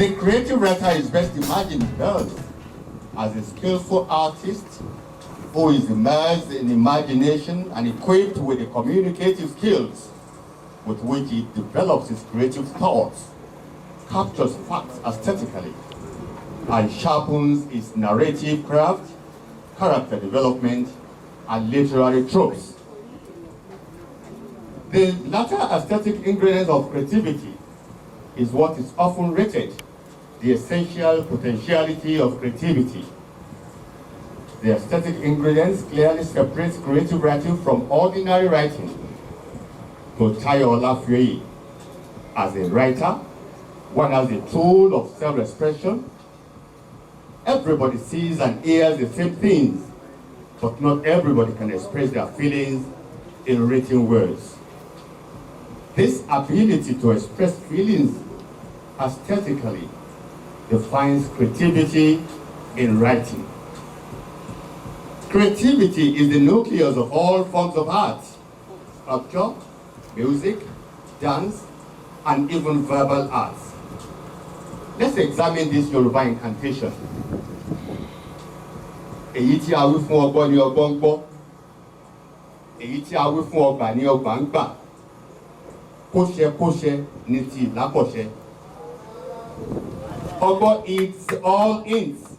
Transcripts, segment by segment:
The creative writer is best imagined thus as a skillful artist who is immersed in imagination and equipped with the communicative skills with which he develops his creative thoughts, captures facts aesthetically, and sharpens his narrative craft, character development, and literary tropes. The latter aesthetic ingredient of creativity is what is often rated the essential potentiality of creativity. The aesthetic ingredients clearly separate creative writing from ordinary writing. To Tayo Olafioyi, as a writer, one has a tool of self-expression. Everybody sees and hears the same things, but not everybody can express their feelings in written words. This ability to express feelings aesthetically defines creativity in writing. Creativity is the nucleus of all forms of art: sculpture, music, dance, and even verbal arts. Let's examine this Yoruba incantation. Èyí tí a wí fún ọgbọ́n ni ọgbọ́n ń gbọ́. Èyí tí a wí fún ọgbà ni ọgbà ń gbà. Kóṣẹ ni ti ìlákọ̀ṣẹ. Ọgbọ́n eats all hints.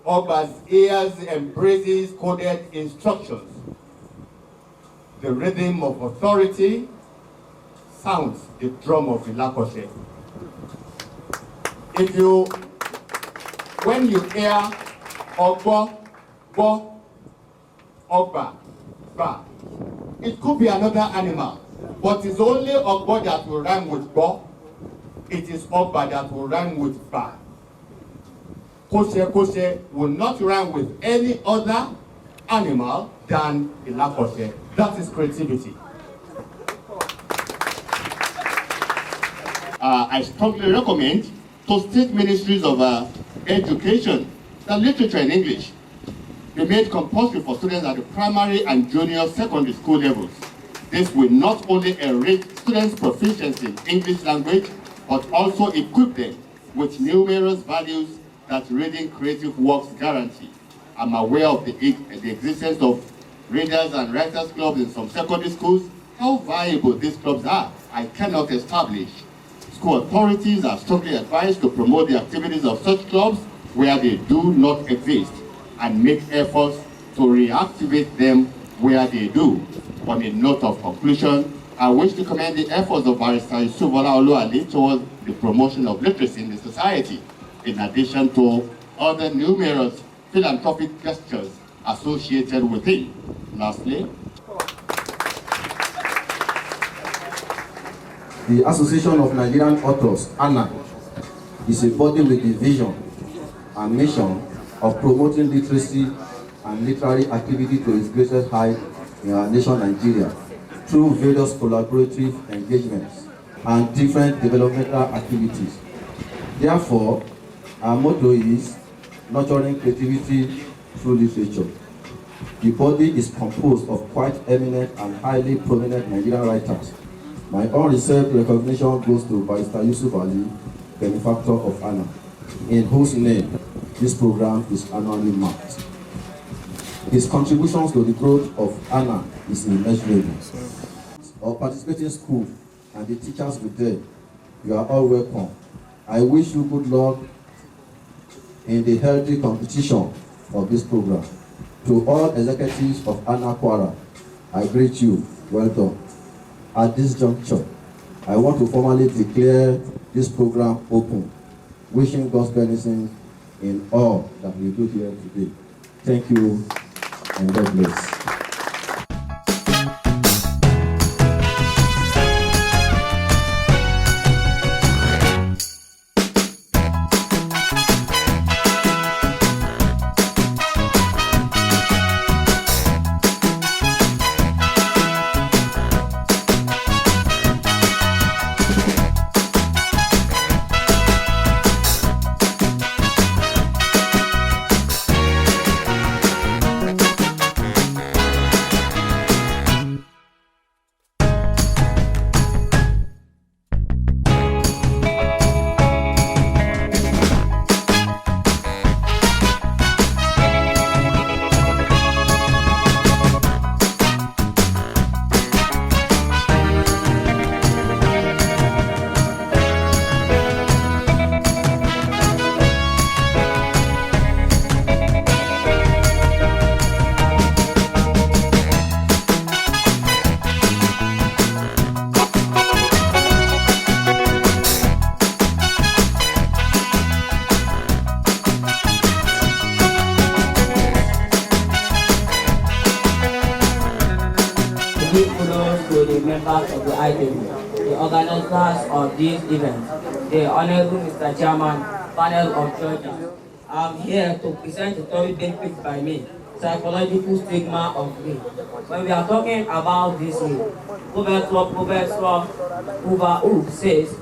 Ọgbà's ears embraces coded instructions. The rhythm of authority sounds the drum of ìlákọ̀ṣẹ. When you hear Ogbo, Bo, Ogba, Ba, it could be another animal, but it's only Ogbo that will rhyme with Bo. It is Ogba that will rhyme with Ba. Kose will not rhyme with any other animal than ìlákọ̀ṣẹ. That is creativity. I strongly recommend to state ministries of education that literature in English be made compulsory for students at the primary and junior secondary school levels. This will not only enrich students' proficiency in English language, but also equip them with numerous values that reading creative works guarantee. I'm aware of the existence of readers and writers clubs in some secondary schools. How viable these clubs are, I cannot establish. School authorities are strongly advised to promote the activities of such clubs where they do not exist and make efforts to reactivate them where they do. On a note of conclusion, I wish to commend the efforts of Barrister YUSUF Olaoluwale towards the promotion of literacy in the society, in addition to other numerous philanthropic gestures associated with it. Lastly, the Association of Nigerian Authors, ANA, is a body with the vision and mission of promoting literacy and literary activity to its greatest height in our nation, Nigeria, through various collaborative engagements and different developmental activities. Therefore, our motto is nurturing creativity through literature. The body is composed of quite eminent and highly prominent Nigerian writers. My unreserved recognition goes to Barrister Yusuf Ali, benefactor of ANA, in whose name this program is annually marked. His contributions to the growth of ANA is immeasurable. Our participating school and the teachers with them, you are all welcome. I wish you good luck in the healthy competition of this program. To all executives of ANA KWARA, I greet you. Well done. At this juncture, I want to formally declare this program open, wishing God's blessings in all that we do here today. Thank you, and God bless. give kudos to the members of the IMODOYE, the organizers of this event, the Honorable Mr. Chairman, panel of judges. I'm here to present the topic being picked by me, psychological stigma of rape. When we are talking about this rape, Professor says,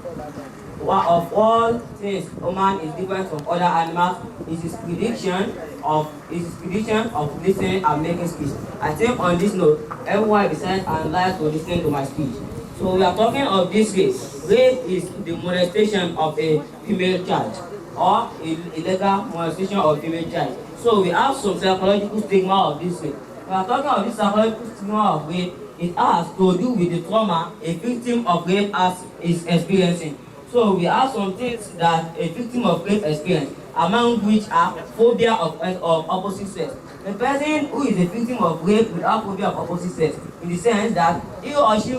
of all things, woman is different from other animals. It is prediction of listening and making speech. I think on this note, everyone besides and like to listen to my speech. So we are talking of this rape. Rape is the molestation of a female child or illegal molestation of a female child. So we have some psychological stigma of this rape. We are talking of this psychological stigma of rape. It has to do with the trauma a victim of rape is experiencing. So we have some things that a victim of rape experience, among which are phobia of opposite sex. The person who is a victim of rape will have phobia of opposite sex, in the sense that he or she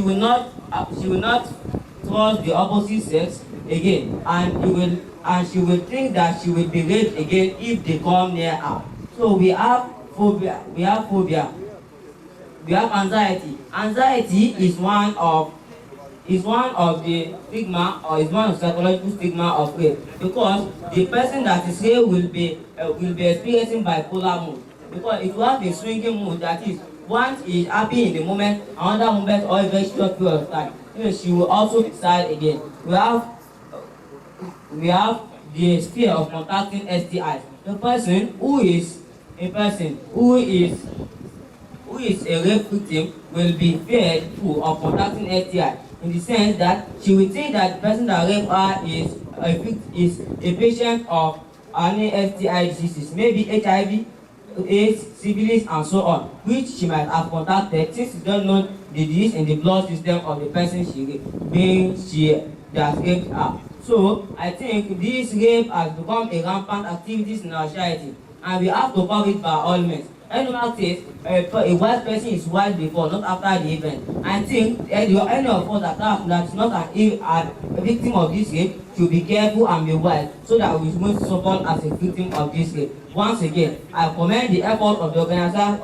will not trust the opposite sex again, and she will think that she will be raped again if they come near her. So we have phobia. We have anxiety. Anxiety is one of the stigma, or is one of psychological stigma of rape, because the person that is raped will be experiencing bipolar mood, because it will have a swinging mood, that is, once is happy in the moment, another moment or a very short period of time, she will also be sad again. We have the fear of contacting STIs. The person who is a rape victim will be fearful of contacting STI, in the sense that she will think that the person that raped her is a patient of any STI diseases, maybe HIV, AIDS, syphilis, and so on, which she might have contacted since she doesn't know the disease in the blood system of the person she has raped her. So I think this rape has become a rampant activity in our society, and we have to curb it by all means. Anyone says a white person is white before, not after the event. I think any of us that is not a victim of this rape should be careful and be wise, so that we won't suffer as a victim of this rape. Once again, I commend the effort of the organizers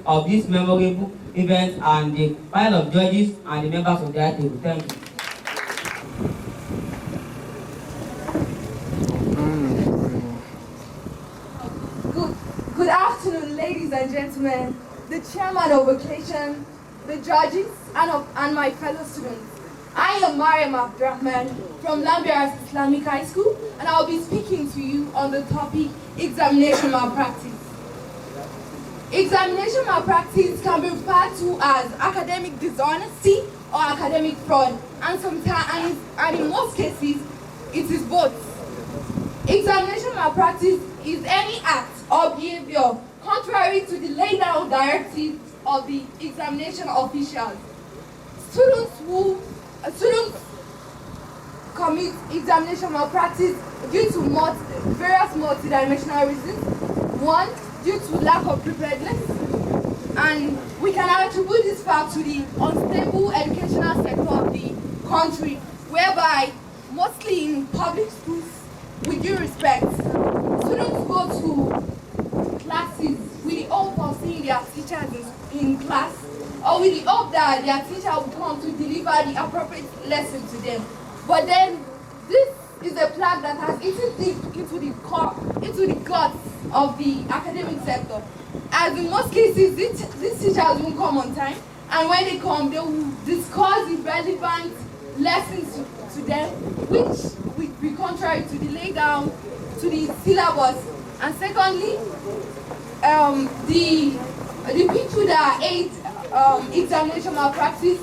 of this memorable event and the panel of judges and the members of the IMODOYE. Thank you. Good afternoon, ladies and gentlemen, the chairman of occasion, the judges, and my fellow students. I am Mariam Abdurrahman from Lambia's Islamic High School, and I will be speaking to you on the topic examination malpractice. Examination malpractice can be referred to as academic dishonesty or academic fraud, and sometimes, and in most cases, it is both. Examination malpractice is any act or behavior contrary to the laid down directives of the examination officials. Students commit examination malpractice due to various multidimensional reasons. One, due to lack of preparedness, and we can attribute this fact to the unstable educational sector of the country, whereby mostly in public schools, with due respect, students go to classes with the hope of seeing their teachers in class, or with the hope that their teacher will come to deliver the appropriate lesson to them. But then, this is a plague that has eaten deep into the guts of the academic sector. As in most cases, these teachers won't come on time, and when they come, they will discuss the relevant lessons to them, which will be contrary to the lay down to the syllabus. And secondly, the people that aid examination malpractice,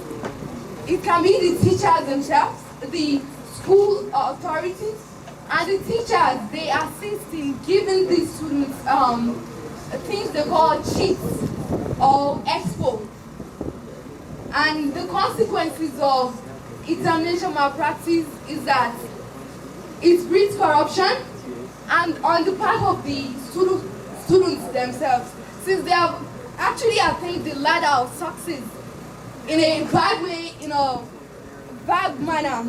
it can be the teachers themselves, the school authorities, and the teachers. They assist in giving these students things they call cheats or expo. And the consequences of examination malpractice is that it breeds corruption, and on the part of the students themselves, since they have actually attained the ladder of success in a bad way, in a bad manner,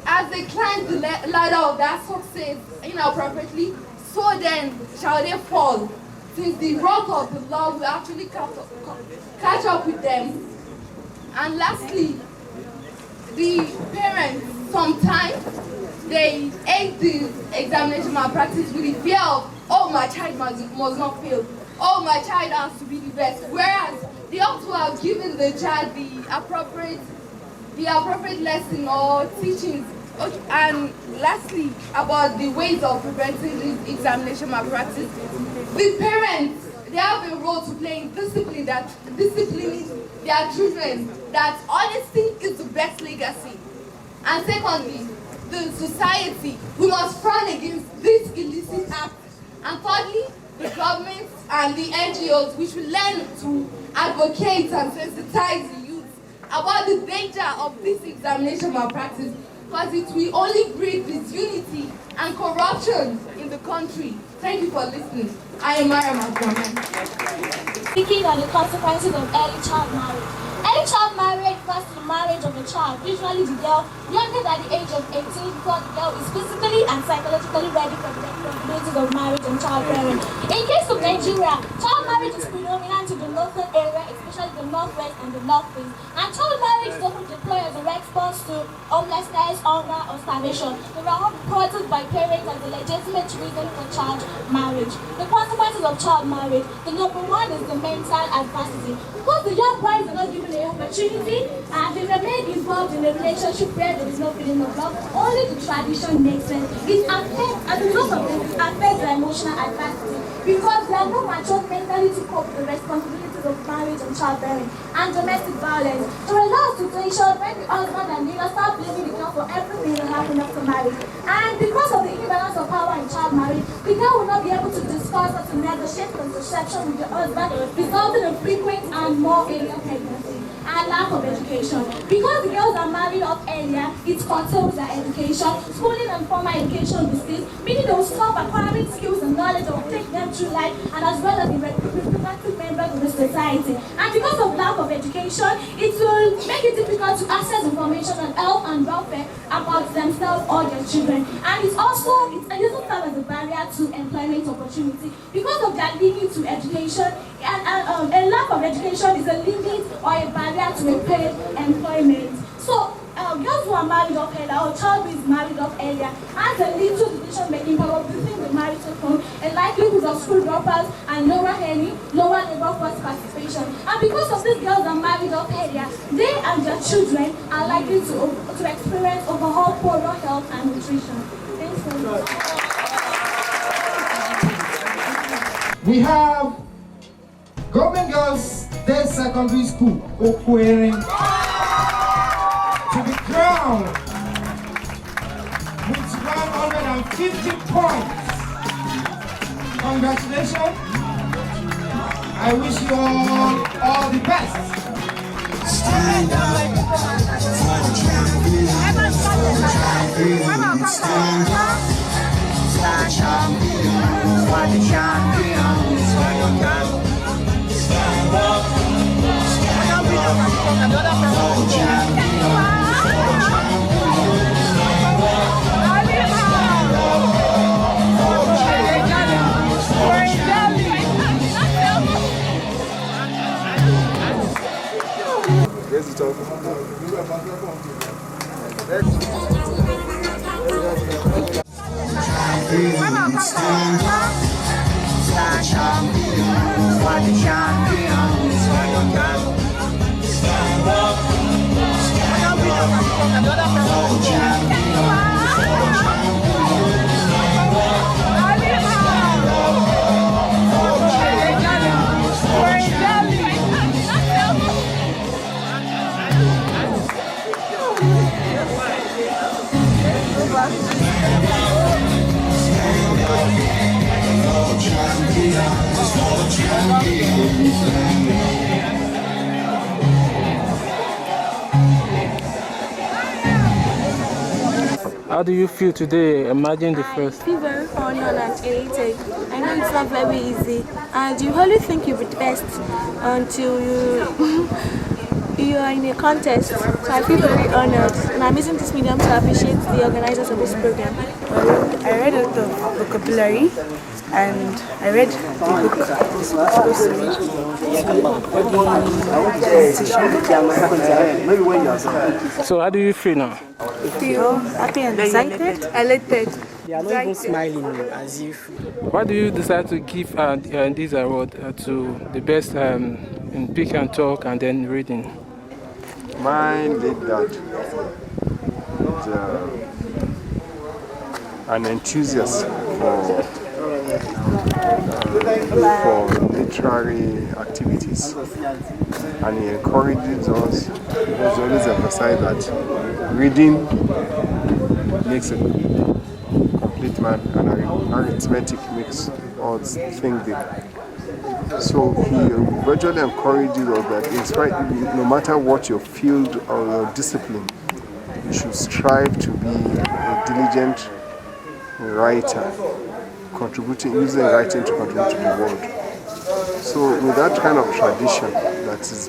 as they climb the ladder of that success inappropriately, so then shall they fall since the wrath of the law will actually catch up with them. And lastly, the parents sometimes they aid the examination malpractice with the fear of, oh, my child must not fail, oh, my child has to be the best, whereas they ought to have given the child the appropriate lesson or teachings. Okay. And lastly, about the ways of preventing this examination malpractice, the parents, they have a role to play in disciplining their children, that honesty is the best legacy. And secondly, the society, we must frown against this illicit act. And thirdly, the government and the NGOs, we should learn to advocate and sensitize the youth about the danger of this examination malpractice, because it will only breed disunity and corruption in the country. Thank you for listening. I am Mariam Abdurrahman. Speaking on the consequences of early child marriage. Early child marriage refers to the marriage of a child, usually the girl, younger than the age of 18, because the girl is physically and psychologically ready for the responsibilities of marriage and childbearing. In case of Nigeria, child marriage is predominant in the northern area, especially the northwest and the northeast. And child marriage is often deployed as a response to homelessness, hunger, or starvation. They are often reported by parents as a legitimate reason for child marriage. The consequences of child marriage. The number one is the mental adversity. Because the young boys are not given an opportunity and they remain involved in a relationship where there is no feeling of love, only the tradition makes sense. It affects, as a result of this, it affects their emotional adversity because they are not matured mentally to cope with the responsibilities of marriage and childbearing and domestic violence. There are a lot of situations when the husband and mother start blaming the girl for everything that happened after marriage. And because of the imbalance of power in child marriage, the girl will not be able to discuss or to negotiate contraception with the husband, resulting in frequent and more alien pregnancy and lack of education. Because the girls are married off earlier, it curtails their education. Schooling and formal education will cease, meaning they will stop acquiring skills and knowledge that will take them through life and as well as the reproductive members of the society. And because of lack of education, it will make it difficult to access information on health and welfare about themselves or their children. And it also serve as a barrier to employment opportunity because of their limit to education. And a lack of education is a limit or a barrier to a paid employment. So girls who are married off earlier or child who is married off earlier has a little decision-making power within the marital home, a likelihood of school dropouts and lower earning, lower labor force participation. And because of these girls are married off earlier, they and their children are likely to experience overall poorer health and nutrition. Thanks for listening. We have Government Girls Day Secondary School, Okwere, to be crowned with 150 points. Congratulations. I wish you all the best. Stand up for the champion. Stand up for the champion. For the champion. Stand up for the champion. How do you feel today? Imagine the first. I feel very honored and elated. I know it's not very easy, and you only think you'll be the best until you you are in a contest, so I feel very honored, and I'm using this medium to appreciate the organizers of this program. I read a lot of vocabulary, and I read the book it's supposed to read So how do you feel now? I feel happy and excited, elated. They are not even smiling as if. Why do you decide to give this award to the best in speak and talk and then reading? My late dad is an enthusiast for literary activities, and he encourages us. He has always emphasized that reading makes a complete man, and arithmetic makes us think big. So he gradually encourages us that it's right, no matter what your field or your discipline, you should strive to be a diligent writer, using writing to contribute to the world. So with that kind of tradition that has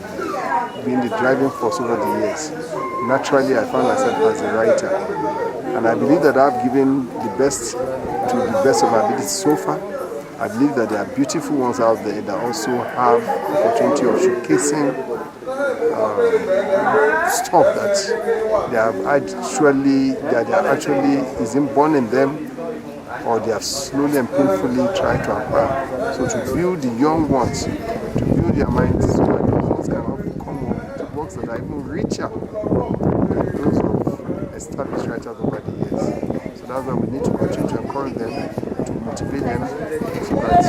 been the driving force over the years, naturally I found myself as a writer. And I believe that I've given the best to the best of my ability so far. I believe that there are beautiful ones out there that also have the opportunity of showcasing stuff that they actually isn't born in them, or they have slowly and painfully tried to acquire. So to build the young ones, to build their minds, so that those ones can come up with works that are even richer than those of established writers over the years. So that's why we need to continue to encourage them, to motivate them, so that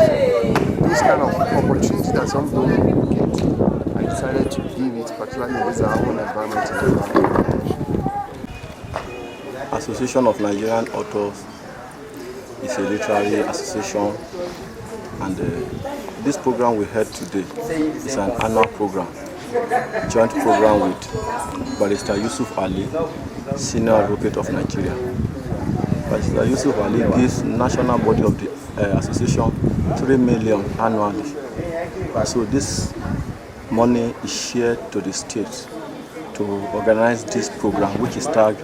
those kind of opportunities that some don't get, I decided to give it, particularly in this our own environment. Association of Nigerian Authors is a literary association, and this program we had today is an annual program, joint program with Barrister Yusuf Ali, Senior Advocate of Nigeria. Barrister Yusuf Ali gives national body of the association 3 million annually. So this money is shared to the states to organize this program, which is tagged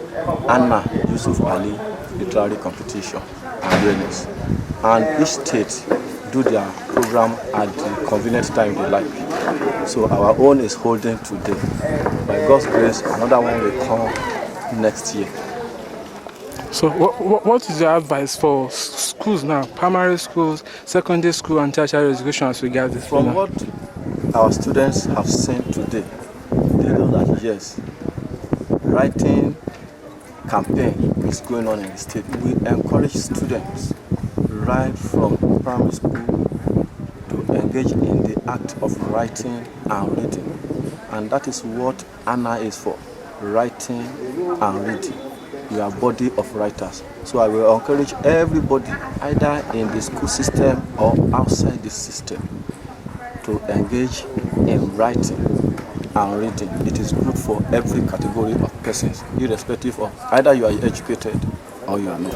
Anna Yusuf Ali Literary Competition and Awareness. And each state do their program at the convenient time they like. So our own is holding today. By God's grace, another one will come next year. So what is your advice for schools now, primary schools, secondary school and tertiary education as regards this? From what our students have seen today, they know that yes, writing campaign is going on in the state. We encourage students right from primary school to engage in the act of writing and reading. And that is what ANA is for, writing and reading. We are a body of writers. So I will encourage everybody, either in the school system or outside the system, to engage in writing and reading. It is good for every category of persons, irrespective of either you are educated or you are not.